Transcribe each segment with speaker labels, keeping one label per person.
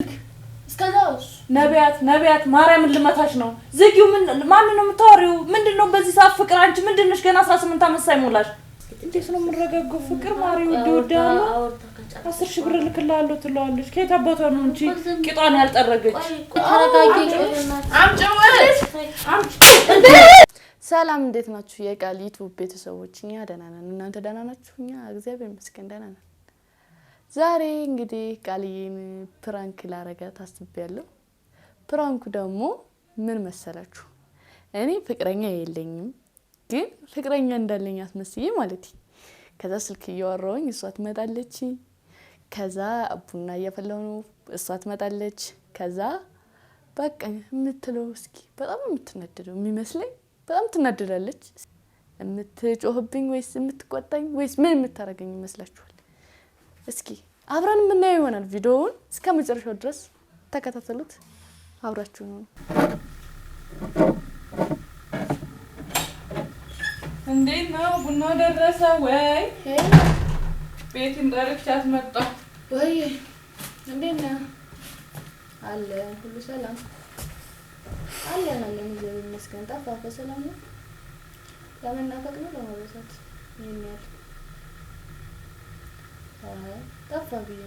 Speaker 1: እስከዛውስ
Speaker 2: ነቢያት ማርያምን ልመታሽ ነው ዝጊው ማን ነው የምታወሪው ምንድነው በዚህ ሰዓት ፍቅር አንቺ ምንድነሽ ገና 18 አመት ሳይሞላሽ እንዴት ነው የምረጋጋው ፍቅር ማሪው ይወዳሉ 10,000 ብር ልክላለሁ ትለዋለች ከየት አባቷ ነው እንጂ ቂጧን ያልጠረገች
Speaker 3: ሰላም እንዴት ናችሁ የቃል ዩቲዩብ ቤተሰቦች እኛ ደህና ነን እናንተ ደህና ናችሁ እኛ እግዚአብሔር ይመስገን ደህና ነን ዛሬ እንግዲህ ቃልዬን ፕራንክ ላረጋት አስቤያለሁ ፕራንኩ ደግሞ ምን መሰላችሁ እኔ ፍቅረኛ የለኝም ግን ፍቅረኛ እንዳለኝ አስመስዬ ማለት ከዛ ስልክ እያወራሁኝ እሷ ትመጣለች ከዛ ቡና እያፈላሁ ነው እሷ ትመጣለች ከዛ በቃ የምትለው እስኪ በጣም የምትነደደው የሚመስለኝ በጣም ትናደዳለች የምትጮህብኝ ወይስ የምትቆጣኝ ወይስ ምን የምታረገኝ ይመስላችኋል እስኪ አብረን ምን ይሆናል ቪዲዮውን እስከ መጨረሻው ድረስ ተከታተሉት አብራችሁ ነው
Speaker 2: እንዴት ነው ቡና ደረሰ ወይ ቤትን ዳርቻት መጣ
Speaker 3: ወይ እንዴት ነው አለ ሁሉ ሰላም አለን እግዚአብሔር ይመስገን ጠፋ በሰላም ነው ለመናፈቅ ነው ለማውራት ይሄኛል ጠፋ ቢዩ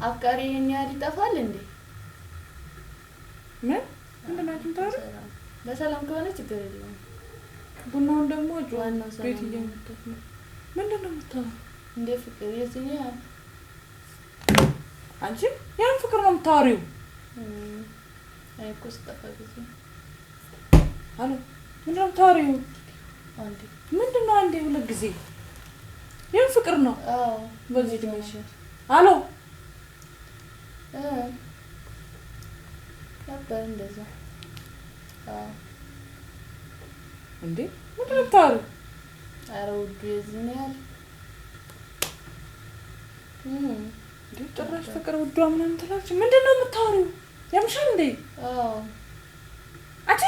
Speaker 3: አፍቃሪ የኛል ይጠፋል እንዴ
Speaker 2: ምንድነው ታዲያ
Speaker 3: በሰላም ከሆነ ችግር የለውም
Speaker 2: ቡናውን ደግሞ ጆዋና ቤት እየመጣች ነው ምንድነው የምታው
Speaker 3: እንዴ ፍቅር የትኛው
Speaker 2: አንቺ ያን ፍቅር ነው የምታወሪው
Speaker 3: አይኮስ ጠፋ ጊዜ
Speaker 2: አሎ ምንድነው የምታወሪው
Speaker 3: አንዴ
Speaker 2: ምንድነው አንዴ ሁለት ጊዜ ያን ፍቅር ነው
Speaker 3: አዎ
Speaker 2: በዚህ ድምሽ አሎ
Speaker 3: ነበር እንደዛ
Speaker 2: እንዴ ምንድነው የምታወሪው
Speaker 3: ኧረ ውዱ የዝኛል
Speaker 2: እንዴ ጭራሽ ፍቅር ውዷ ምናምን ትላለች ምንድነው የምታወሪው ያምሻል እንዴ
Speaker 3: አዎ
Speaker 2: አቺ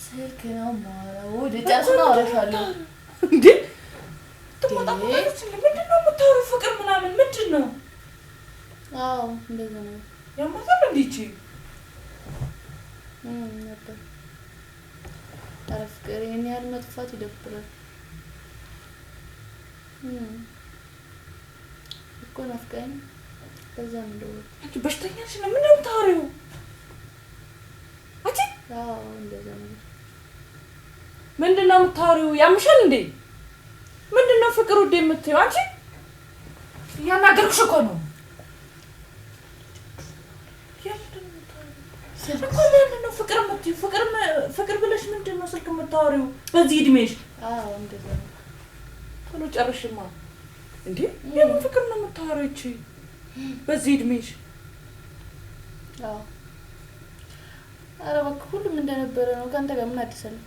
Speaker 3: ስልክ ነው ማራው ደጫስ ነው አረሻለሁ
Speaker 2: እንዴ ተቆጣጣች ምንድነው የምታወሪው ፍቅር ምናምን ምንድነው
Speaker 3: አዎ እንደዛ ነው
Speaker 2: ያማታል እንዴ እቺ
Speaker 3: ነበር ፍቅር የኔ ያል መጥፋት ይደብራል እኮ ናፍቀኝ በዛ እንደው
Speaker 2: አንቺ በሽተኛ ነሽ ነው ምንድነው የምታወሪው አቺ
Speaker 3: አዎ እንደዛ ነው
Speaker 2: ምንድነው የምታወሪው ያምሻል እንዴ ምንድነው ፍቅር ውዴ የምትይው አንቺ ያናገርኩሽ እኮ ነው ምንድነው ፍቅር የምትይው ፍቅር ብለሽ ምንድነው ስልክ የምታወሪው በዚህ እድሜሽ
Speaker 3: አዎ እንደዛ ነው
Speaker 2: ቶሎ ጨርሽማ እንዴ የምን ፍቅር ነው የምታወሪው እቺ በዚህ እድሜሽ
Speaker 3: አዎ ኧረ በቃ ሁሉም እንደነበረ ነው ካንተ ጋር ምን አዲስ አለ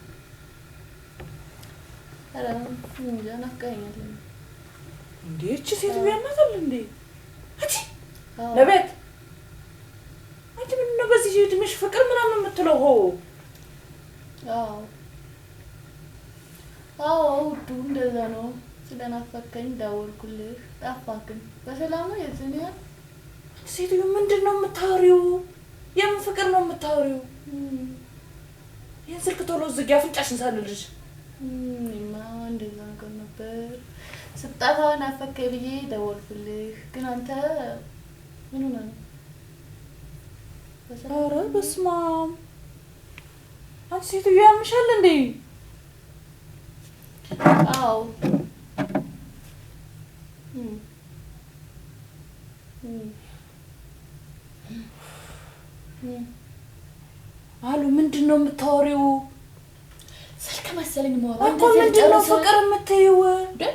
Speaker 3: ኧረ ምን ናፍቀኸኛል
Speaker 2: እንዴ እቺ ሴት ቢያናታል እንዴ አቺ ለቤት አንቺ ምንድነው በዚህ እድሜሽ ፍቅር ምናምን የምትለው ሆ
Speaker 3: አዎ ውዱ እንደዛ ነው ስለናፈቀኝ ደወልኩልህ ጠፋክን በሰላም ነው የትኛው
Speaker 2: ሴትዮ ምንድነው የምታወሪው የምን ፍቅር ነው የምታወሪው ይሄን ስልክ ቶሎ ዝጊ አፍንጫሽን ሳልልሽ
Speaker 3: እማ እንደዛ ነበር ስጣፋ ናፈቀኝ ብዬ ደወልኩልህ ግን አንተ ምን ሆነ ነው
Speaker 2: ኧረ በስመ አብ አንቺ ሴትዮ ያምሻል እንዴ
Speaker 3: አዎ
Speaker 2: አሉ ምንድነው የምታወሪው
Speaker 3: ስልክ መሰለኝ ማውራት
Speaker 2: አንተ ምንድነው ፍቅር የምትይው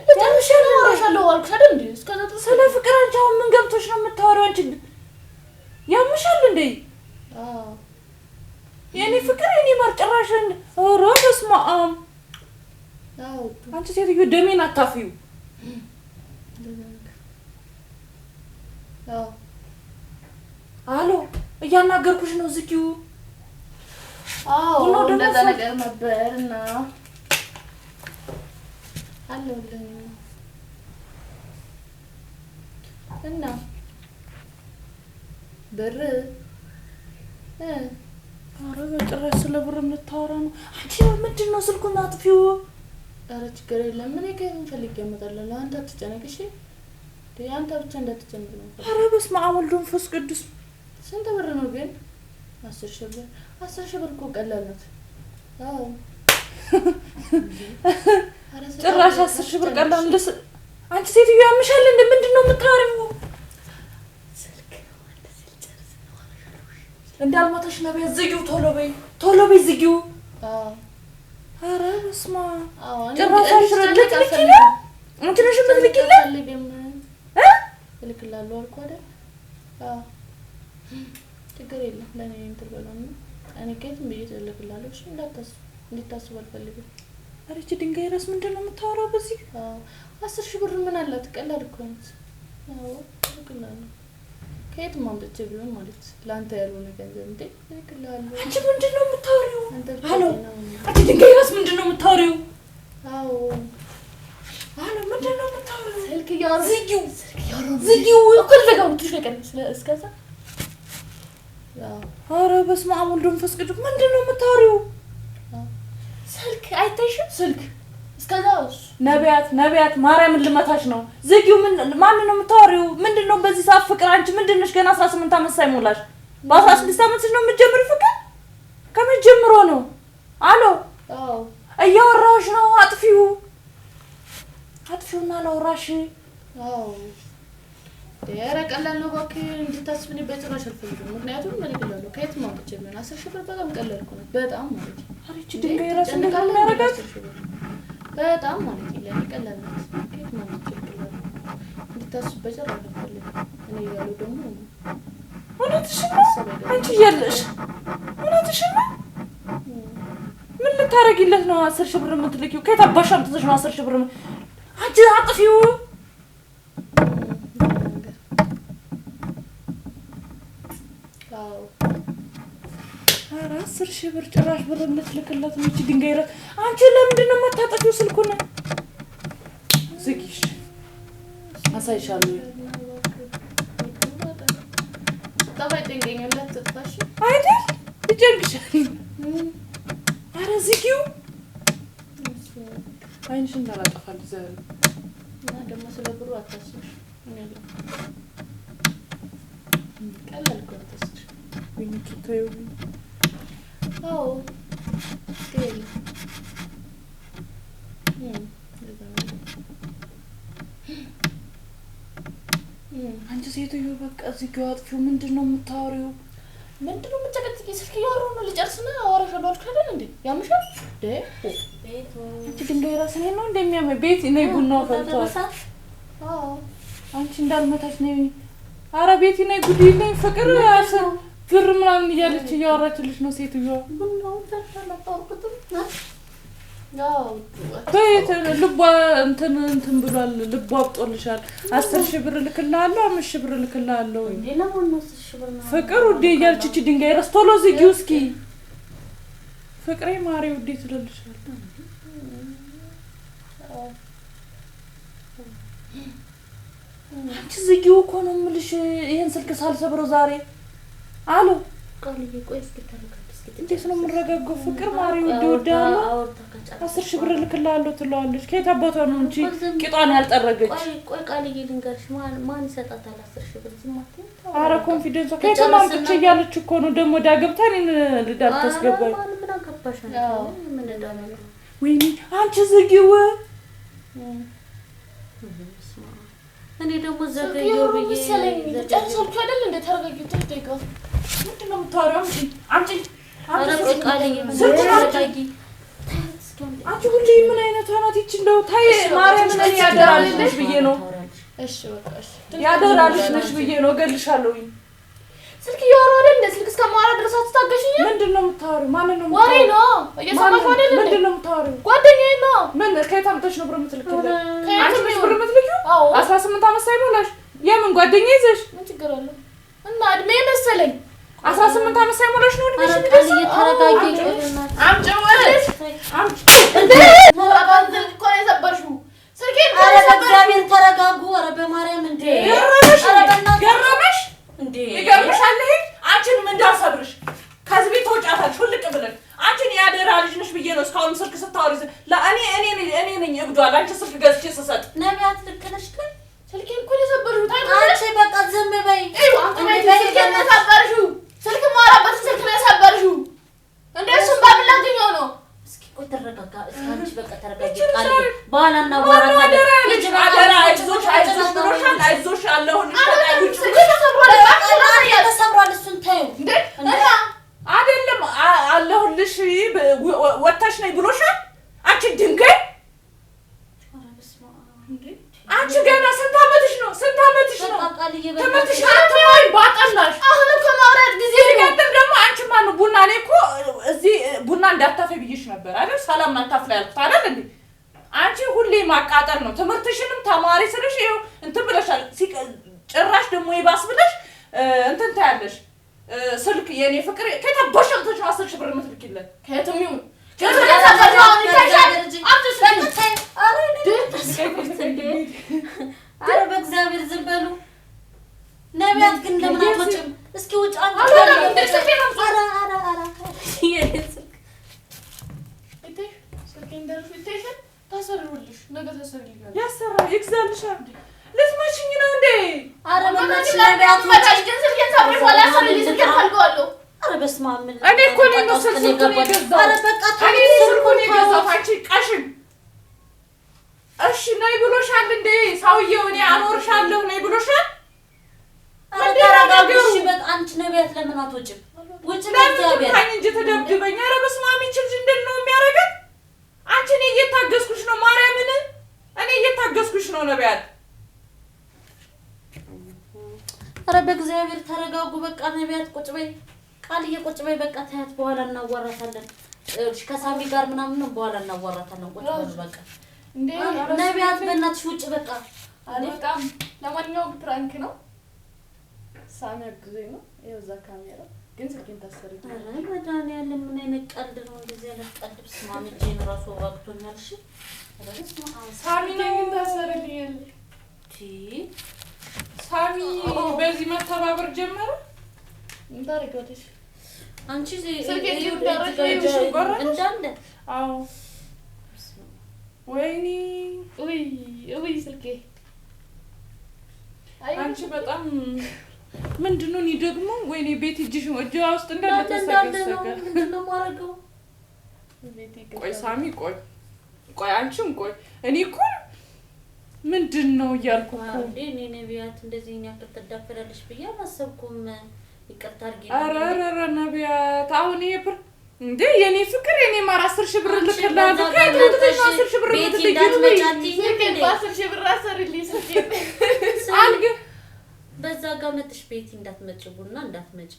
Speaker 3: በጣምሽን አወራሻለሁ አልኩሽ አይደል እንዴ እስከዛ
Speaker 2: ስለ ፍቅር አንቺ አሁን ምን ገብቶሽ ነው የምታወሪው አንቺ ያምሻል እንዴ
Speaker 3: አዎ
Speaker 2: የኔ ፍቅር የኔ ማርጨራሽን ኧረ በስመ አብ
Speaker 3: አዎ
Speaker 2: አንቺ ሴትዮ ደሜን አታፊው
Speaker 3: አዎ
Speaker 2: አሎ እያናገርኩሽ ነው ዝጊው
Speaker 3: አዎ እንደዛ ነገር ነበርና አለውልኝ እና ብር
Speaker 2: ኧረ በጭራሽ ስለ ብር የምታወራ ነው አንቺ ምንድን ነው ስልኩን አጥፊው
Speaker 3: ኧረ ችግር የለም ምን ከምን ፈልግ ያመጣልህ አንተ አትጨነቅ እሺ አንተ ብቻ እንዳትጨነቅ ነው
Speaker 2: ኧረ በስመ አብ ወወልድ ወመንፈስ ቅዱስ
Speaker 3: ስንት ብር ነው ግን 10,000 ብር 10,000 ብር እኮ ቀላል ናት አዎ
Speaker 2: ጭራሽ 10,000 ብር ቀላል እንደስ አንቺ ሴትዮ ያምሻል እንዴ ምንድነው የምታወሪው እንዳልመታሽ ነብይ ዝጊው ቶሎ በይ ዝጊው ኧረ በስመ አብ ጭራሽ አሽረድልክ ልኪና አንቺ ነሽ የምትልኪልኝ
Speaker 3: እልክላለሁ አልኩ አይደል ችግር የለም ለኔ እንትን በለውና እኔ ከየትም ብዬሽ እልክላለሁ እሺ እንድታስብ አልፈልግም
Speaker 2: ኧረ እቺ ድንጋይ ራስ ምንድነው የምታወራው በዚህ
Speaker 3: 10,000 ብር ምን አላት ቀላል እኮ ነው እልክላለሁ ከየትም አምጥቼ ቢሆን ማለት ላንተ ያልሆነ ገንዘብ እንዴ እልክላለሁ
Speaker 2: አንቺ ምንድነው የምታወሪው ሃሎ አንቺ ድንጋይ ራስ ምንድነው የምታወሪው ሃሎ ምንድነው የምታወሪው
Speaker 3: ስልክ ያሩ
Speaker 2: ዝጊው
Speaker 3: እኮ ዘጋው ትሽከን እስከዛ
Speaker 2: ኧረ በስመ አብ ወወልድ ወመንፈስ ቅዱስ ምንድነው የምታወሪው
Speaker 3: ስልክ አይተሽም ስልክ እስከዛውስ
Speaker 2: ነቢያት ማርያምን ልመታሽ ነው ዝጊው ማን ነው የምታወሪው ምንድነው በዚህ ሰዓት ፍቅር አንቺ ምንድነሽ ገና 18 አመት ሳይሞላሽ በ16 አመት ነው የምትጀምሪ ፍቅር ከምን ጀምሮ ነው አሎ እያወራሽ ነው አጥፊውና ላውራሽ
Speaker 3: ኧረ ቀላል ነው እባክህ እንድታስብኝ በጭራሽ አልፈልግም ምክንያቱም እልክላለሁ ከየትም አምጥቼ ቢሆን 10,000 ብር በጣም ቀላል እኮ ነው በጣም ማለት
Speaker 2: ኧረ እቺ ድንጋይ ራስ እንደምን ያደርጋት
Speaker 3: በጣም ማለት ለኔ ቀላል ነው ከየትም አምጥቼ እልክላለሁ እንድታስብ በጭራሽ አልፈልግም እኔ ያለው ደግሞ
Speaker 2: እውነትሽ ነው አንቺ እያለሽ እውነትሽ ነው ምን ልታረጊለት ነው 10,000 ብር የምትልኪው ከየት አባሽ አምጥተሽ ነው 10,000 ብር አንቺ አጥፊው ኧረ 10,000 ብር ጭራሽ ብር ልትልክለት ነው እቺ ድንጋይ ራስ አንቺ ለምንድን ነው የማታጠፊው ስልኩን ዝጊሽ አሳይሻለሁ
Speaker 3: ጠባይ ደንገኛለት ተጥፋሽ
Speaker 2: አይደል ይጨንቅሻል ኧረ ዝጊው አይንሽን ታላጠፋል ዘር
Speaker 3: ደግሞ ስለ ብሩ አታስብሽ ቀላል እኮ አታስብሽ
Speaker 2: ወይኔ
Speaker 3: ግን
Speaker 2: አንቺ ሴትዮ በቃ ዝጊው አጥፊው ምንድነው የምታወሪው
Speaker 3: ምንድነው የምትጨቀጭቂ ስልክ እያወራሁ ነው ልጨርስና አወራሻለሁ አልኩሽ አይደል እንዴ ያምሻል
Speaker 2: አንቺ ድንጋይ ራስ ነው እንደሚያመኝ ቤት ነይ ቡናው ፈልቷል አንቺ እንዳልመታሽ ነይ ኧረ ቤት ነይ ጉዲ ነይ ፍቅር ያሰው ብር ምናምን እያለች እያወራችልሽ ነው ሴትዮዋ
Speaker 3: ቡናው ተፈላጣውኩት
Speaker 2: ቤት ልቧ እንትን ብሏል ልቧ አብጦልሻል 10,000 ብር ልክልሃለሁ 5,000 ብር ልክልሃለሁ
Speaker 3: ሌላ ምን 10,000 ብር ነው
Speaker 2: ፍቅር ውዴ እያለች እቺ ድንጋይ ራስ ቶሎ ዝጊው እስኪ ፍቅሬ ማሪ ውዴ ትልልሻል አንቺ ዝጊው እኮ ነው የምልሽ ይሄን ስልክ ሳልሰብረው ዛሬ አሎ
Speaker 3: ቃልዬ ቆይ እስኪ ተረጋግጥ
Speaker 2: እንዴት ነው የምረጋጋው ፍቅር ማሪ ውዴ ወዳለሁ 10,000 ብር ልክልሃለሁ ትለዋለች ከየት አባቷ ነው እንጂ ቂጧን ያልጠረገች
Speaker 3: ቆይ ቃልዬ ልንገርሽ ማን ይሰጣታል 10,000 ብር ዝም አትይ
Speaker 2: ኧረ ኮንፊደንስ ከየት ማምጥቼ እያለች እኮ ነው ደግሞ ዳገብታ እኔን ልዳል ታስገባኝ
Speaker 3: ምን አገባሽ ምን እንዳለ
Speaker 2: ወይኔ አንቺ ዝጊው
Speaker 3: እኔ ደግሞ ዘገየው ብዬ
Speaker 2: ጨርሰልኩ አይደል እንደ ተረጋጊው ትደጋ ምንድነው የምታወሪው አምጪ
Speaker 3: ቃልዬ
Speaker 2: ተረጋጊ አንቺ ሁሌ ምን አይነት ናት ይቺ እንደው ታይ ማርያምን እኔ ያደራልሽ ብዬ ነው እሺ በቃ እሺ ያደራልሽ ብዬ ነው እገልሻለሁ
Speaker 3: ስልክ እያወራሁ አይደል እንደ ስልክ እስከማወራ ድረስ አትታገሽኝ
Speaker 2: ምንድነው የምታወሪው ማንን ነው
Speaker 3: ወሬ ነው እየሰማሽ አይደል
Speaker 2: ምንድነው የምታወሪው
Speaker 3: ጓደኛዬ ነው
Speaker 2: ምን ከየት አምጥተሽ ነው ብር የምትልኪው አንቺ ነሽ ብር የምትልኪው 18 አመት ሳይሞላሽ የምን ጓደኛ ይዘሽ
Speaker 3: ምን ችግር አለው እና እድሜ መሰለኝ
Speaker 2: 18 አመት ሳይሞላሽ ነው እድሜሽ
Speaker 3: ተረጋጊ
Speaker 2: አምጪ
Speaker 3: እንዴ ማራባን እኮ ነው የሰበርሽው ስልኬን
Speaker 1: እግዚአብሔር ተረጋጉ ኧረ በማርያም እንዴ
Speaker 2: ገረመሽ እንዴ ይገርምሻል ይሄ ነው እስካሁን ስልክ ስታወሪ ለእኔ ነኝ እብዷል አንቺ ስልክ ገዝቼ ስሰጥ
Speaker 1: ነቢያት ልክ ነሽ ግን
Speaker 2: ስልኬን እኮ የሰበርሽው
Speaker 1: አንቺ በቃ ዝም በይ
Speaker 2: ስልኬን የሰበርሽው ስልክ ማውራበት ስልክ ነው የሰበርሽው እንደ እሱም ባብላትኛው ነው
Speaker 1: እስኪ ቆይ ተረጋጋ እስኪ አንቺ በቃ ተረጋጊ ቃል በኋላና ወራታ
Speaker 2: አደራ አይዞሽ አለሁልሽ
Speaker 1: ተሰብሯል እሱን ታዩ
Speaker 2: አይደለም አለሁልሽ ወጣሽ ነኝ ብሎሻል አንቺ ድንጋይ አንቺ ገና ስንት አመትሽ ነው ተመትሽ አትወይ ባጣላሽ አሁን እኮ ማውራት ጊዜ ይገጥም ደግሞ አንቺ ማን ቡና ላይ እኮ እዚህ ቡና እንዳታፈይ ብዬሽ ነበር አይደል ሰላም ማታፍላ ያልኩት አይደል እንዴ አንቺ ሁሌ ማቃጠል ነው ትምህርትሽንም ተማሪ ስለሽ ይኸው እንትን ብለሻል ጭራሽ ደግሞ ይባስ ብለሽ እንትን ታያለሽ ስልክ የኔ ፍቅር ከታባሽምቶች 10 ሺህ ብር የምትልኪለት ከየትም ይሁን
Speaker 1: አረ በእግዚአብሔር ዝም በሉ ነቢያት ግን ለምን አትወጪም እስኪ ውጭ አንቺ
Speaker 3: ታሰርልሽ ነገ ታሰርልኛለሽ
Speaker 2: ያሰራ ይግዛልሻል ለስማሽኝ ነው እንዴ
Speaker 1: አረ ማለት ነቢያት
Speaker 2: ወጣሽ ግን ስልኬን ሰብረሽ ወላ ሰልልኝ ስልኬን ፈልገዋለሁ
Speaker 1: አረ በስመ አብ
Speaker 2: እኔ እኮ ነው ስልኩን የገዛው
Speaker 1: አረ በቃ
Speaker 2: እኔ ስልኩን የገዛው አንቺ ቀሽም እሺ ነይ ብሎሻል እንዴ ሰውዬው እኔ አኖርሻለሁ ነይ ብሎሻል
Speaker 1: አረ ተረጋግሽ በቃ አንቺ ነቢያት ለምን አትወጪም ውጭ ለእግዚአብሔር
Speaker 2: ታኝ እንጂ ተደብድበኝ አረ በስመ አብ ይችልሽ እንደት ነው የሚያረጋት አንቺ እኔ እየታገስኩሽ ነው ማርያምን እኔ እየታገስኩሽ ነው ነቢያት
Speaker 1: አረ በእግዚአብሔር ተረጋጉ በቃ ነቢያት ቁጭ በይ ቃልዬ ቁጭ በይ በቃ ታያት በኋላ እናዋራታለን ከሳሚ ጋር ምናምን ነው በኋላ እናዋራታለን ቁጭ በይ በቃ እንዴ ነቢያት በእናትሽ ውጭ በቃ
Speaker 3: በጣም ለማንኛውም ፕራንክ ነው ሳሚ አግዞኝ ነው ይኸው እዛ ካሜራ ግን ስልኬን ታሰርልኝ
Speaker 1: አረ መድኃኒዓለም ምን አይነት ቀልድ ነው እንደዚህ አይነት ቀልድ ስማሚ ጄን ራሱ ወቅቶኛል እሺ
Speaker 2: ሳሚ
Speaker 3: ነኝ ታሰርልኝ
Speaker 2: ሳሚ በዚህ መተባበር ጀመረ
Speaker 3: እንታረጋለሽ
Speaker 1: አንቺ
Speaker 3: ስልኬን
Speaker 1: እንዳለ
Speaker 2: አዎ ወይኔ
Speaker 3: ወይ ስልኬ
Speaker 2: አንቺ በጣም ምንድነው እኔ ደግሞ ወይኔ ቤት እጅሽ እጅዋ ውስጥ እንዳለ ተሰገሰገ
Speaker 1: ምንድነው ማረገው
Speaker 2: ቆይ ሳሚ ቆይ አንቺም ቆይ እኔ እኮ ምንድነው እያልኩ እኮ
Speaker 1: እኔ ነቢያት እንደዚህ ያክል ተዳፈራለሽ ብዬ አላሰብኩም ይቅርታ አድርጊ
Speaker 2: አረ ነቢያት አሁን እንዴ የኔ ፍቅር የኔ ማር 10 ሺህ ብር ልከላል ከይተሽ 10 ሺህ ብር
Speaker 1: ልትልኝ
Speaker 3: 10 ሺህ ብር አሰርልኝ ስልኬን
Speaker 2: አልገ
Speaker 1: በዛ ጋር መጥሽ ቤት እንዳትመጭቡና እንዳትመጪ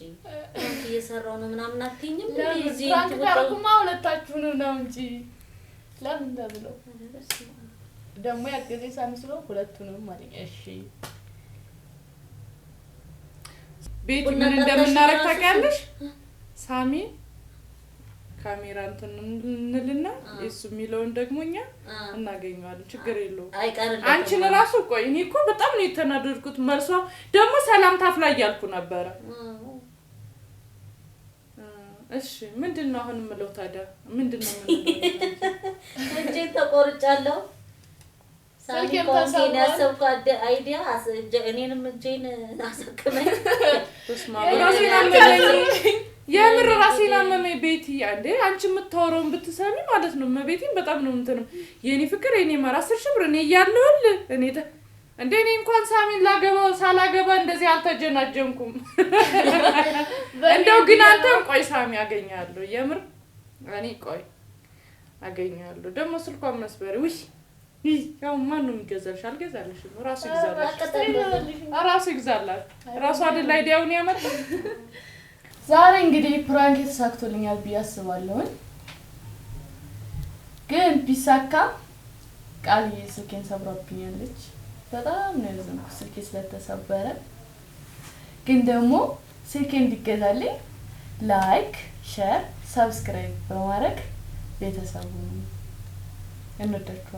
Speaker 1: አንቺ እየሰራው ነው ምናምን አትይኝም
Speaker 3: እዚህ ታርኩማ ሁለታችሁን ነው እንጂ ለምን እንደብለው ደግሞ ያገዘ ሳምስሎ ሁለቱንም ማለት እሺ
Speaker 2: ቤት ምን እንደምናረግ ታውቂያለሽ ሳሚ ካሜራ እንትን እንልና እሱ የሚለውን ደግሞኛ እናገኘዋለን ችግር የለውም አንቺን ራሱ ቆይ እኔ እኮ በጣም ነው የተናደድኩት መልሷ ደግሞ ሰላም ታፍላ ያልኩ ነበር እሺ ምንድነው አሁን ምለው ታዲያ ምንድነው
Speaker 1: እንጂ ተቆርጫለሁ ሳልከም ያሰብኩ አይዲያ እኔንም እጄን አሰከመኝ የምር ራሴን አመመኝ ቤቲ አንዴ አንቺ የምታወራውን ብትሰሚ ማለት ነው መቤቴን በጣም ነው እንትንም የኔ ፍቅር የኔ ማር 10 ሺህ ብር እኔ ያለውል እኔ እንዴ እኔ እንኳን ሳሚን ሳላገባ እንደዚህ አልተጀናጀንኩም እንደው ግን አንተም ቆይ ሳሚ ያገኛለሁ የምር እኔ ቆይ አገኛለሁ ደግሞ ስልኳን መስበሪ ውይ ያው ማን ነው የሚገዛልሽ አልገዛልሽ ራሱ ይገዛላል ራሱ አይደል አይዲያውን ያመጣ
Speaker 3: ዛሬ እንግዲህ ፕራንክ ተሳክቶልኛል ቢያስባለሁ ግን ቢሳካ ቃልዬ ስልኬን ሰብራብኛለች በጣም ነው ያዘንኩት ስልኬ ስለተሰበረ ግን ደግሞ ስልኬን እንዲገዛልኝ ላይክ ሼር ሰብስክራይብ በማድረግ ቤተሰቡን እንወዳችኋለን